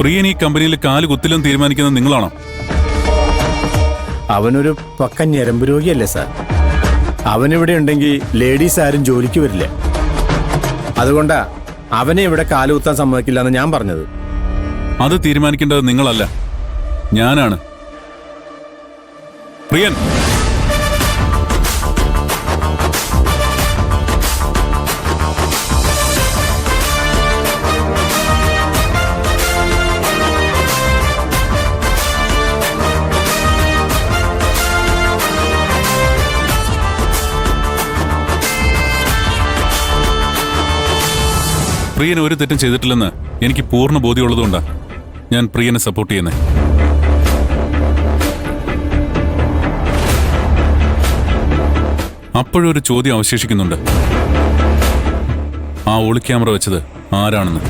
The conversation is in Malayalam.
പ്രിയൻ ഈ കമ്പനിയിൽ കാല് കുത്തില്ലെന്ന് തീരുമാനിക്കുന്നത് നിങ്ങളാണോ? അവനൊരു പക്ക ഞരമ്പ് രോഗിയല്ലേ സാർ? അവനിവിടെ ഉണ്ടെങ്കിൽ ലേഡീസ് ആരും ജോലിക്ക് വരില്ല. അതുകൊണ്ടാ അവനെ ഇവിടെ കാലുകുത്താൻ സമ്മതിക്കില്ല എന്ന് ഞാൻ പറഞ്ഞത്. അത് തീരുമാനിക്കേണ്ടത് നിങ്ങളല്ല, ഞാനാണ്. പ്രിയൻ, പ്രിയൻ ഒരു തെറ്റും ചെയ്തിട്ടില്ലെന്ന് എനിക്ക് പൂർണ്ണ ബോധ്യമുള്ളതുകൊണ്ടാണ് ഞാൻ പ്രിയനെ സപ്പോർട്ട് ചെയ്യുന്നത്. അപ്പോഴൊരു ചോദ്യം അവശേഷിക്കുന്നുണ്ട്. ആ ഒളി ക്യാമറ വെച്ചത് ആരാണെന്ന്.